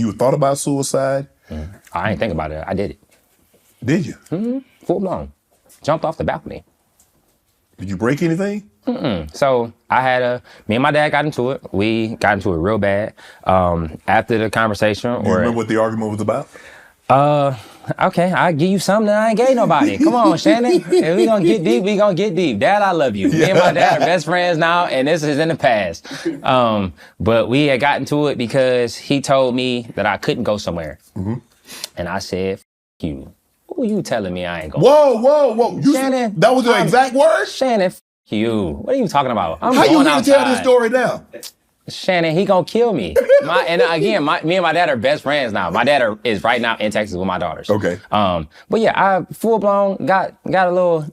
You thought about suicide? I ain't think about it. I did it. Did you? Full blown. Jumped off the balcony. Did you break anything? So I had me and my dad got into it. We got into it real bad. After the conversation. Do you remember what the argument was about? Okay, I'll give you something that I ain't gave nobody. Come on, Shannon. If we gonna get deep, we gonna get deep. Dad, I love you. Me and my dad are best friends now, and this is in the past. But we had gotten to it because he told me that I couldn't go somewhere. And I said, F you. Who you telling me I ain't going? Whoa. Shannon, that was your exact words? Shannon, F you. What are you talking about? I'm How going you gonna tell outside. this story now? Shannon, he gonna kill me. Me and my dad are best friends now. My dad is right now in Texas with my daughters. Okay. But yeah, I full blown got a little.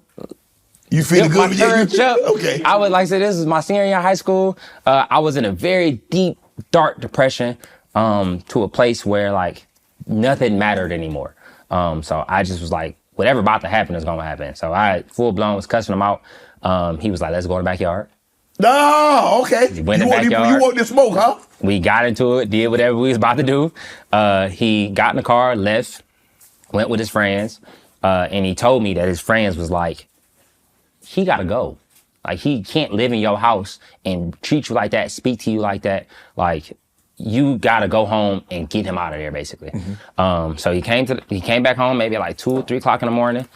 You feeling good? My courage up. Okay. I was like I said, this is my senior year of high school. I was in a very deep, dark depression. To a place where like nothing mattered anymore. So I just was like, whatever about to happen is gonna happen. So I full blown was cussing him out. He was like, let's go in the backyard. No, okay. We went in the backyard. You want this smoke, huh? We got into it, did whatever we was about to do. He got in the car, left, went with his friends, and he told me that his friends was like, he gotta go. Like, he can't live in your house and treat you like that, speak to you like that. Like, you gotta go home and get him out of there, basically. So he came back home maybe at like 2 or 3 o'clock in the morning.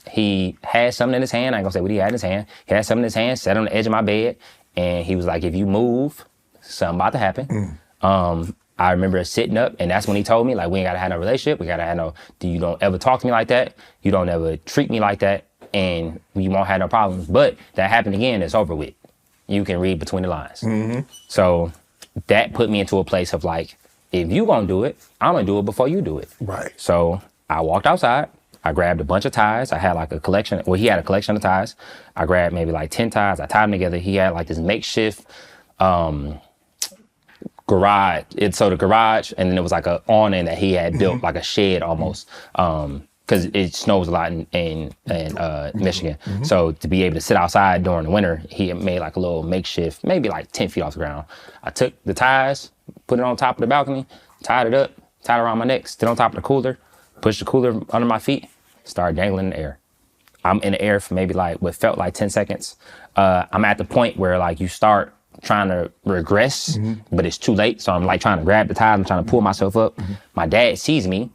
He had something in his hand. I ain't gonna say what he had in his hand. He had something in his hand, sat on the edge of my bed, and he was like, if you move, something about to happen. I remember sitting up, and that's when he told me, like, we ain't gotta have no relationship. We gotta have no, you don't ever talk to me like that. You don't ever treat me like that, and you won't have no problems. But that happened again, it's over with. You can read between the lines. So that put me into a place of like, if you gonna do it, I'm gonna do it before you do it. Right. So I walked outside. I grabbed a bunch of ties. I had like a collection. Well, he had a collection of ties. I grabbed maybe like 10 ties. I tied them together. He had like this makeshift garage. So the garage, and then there was like a awning that he had built, like a shed almost. Because it snows a lot in Michigan. So to be able to sit outside during the winter, he had made like a little makeshift, maybe like 10 feet off the ground. I took the ties, put it on top of the balcony, tied it up, tied it around my neck, stood on top of the cooler, pushed the cooler under my feet, started dangling in the air. I'm in the air for maybe like what felt like 10 seconds. I'm at the point where like you start trying to regress, but it's too late. So I'm like trying to grab the ties, I'm trying to pull myself up. My dad sees me.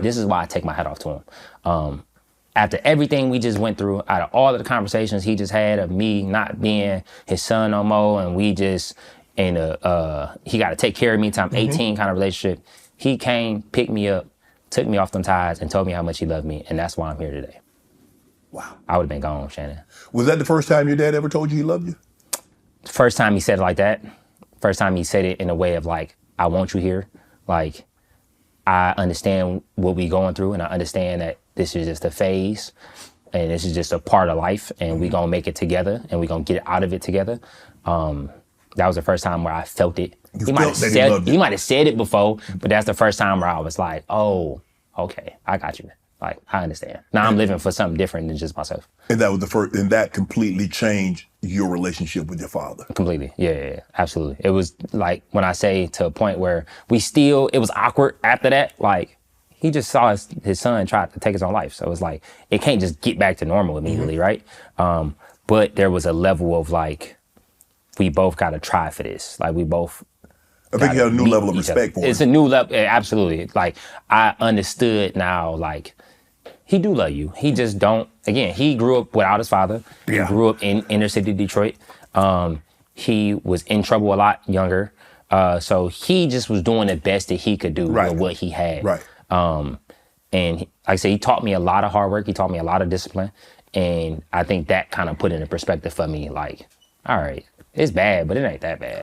This is why I take my hat off to him. After everything we just went through, out of all of the conversations he just had of me not being his son no more, and we just he got to take care of me till I'm 18 kind of relationship, he came, picked me up, took me off them ties, and told me how much he loved me, and that's why I'm here today. Wow. I would have been gone, Shannon. Was that the first time your dad ever told you he loved you? First time he said it like that. First time he said it in a way of like, I want you here. Like, I understand what we going through, and I understand that this is just a phase, and this is just a part of life, and we gonna make it together, and we gonna get out of it together. That was the first time where I felt it. He might have said it before, but that's the first time where I was like, oh, okay, I got you. Like, I understand. Now I'm living for something different than just myself. And that was the first, and that completely changed your relationship with your father. Completely. Yeah, absolutely. It was like, when I say to a point where it was awkward after that. Like, he just saw his son try to take his own life. So it was like, it can't just get back to normal immediately, right? But there was a level of like, we both got to try for this. Like, we both. I think you have a new level of respect for him. It's a new level, absolutely. Like, I understood now, like, he do love you. He just don't, again, he grew up without his father. Yeah. He grew up in inner city Detroit. He was in trouble a lot younger. So he just was doing the best that he could do with what he had. Right. And like I say, he taught me a lot of hard work. He taught me a lot of discipline. And I think that kind of put it in perspective for me, like, all right, it's bad, but it ain't that bad.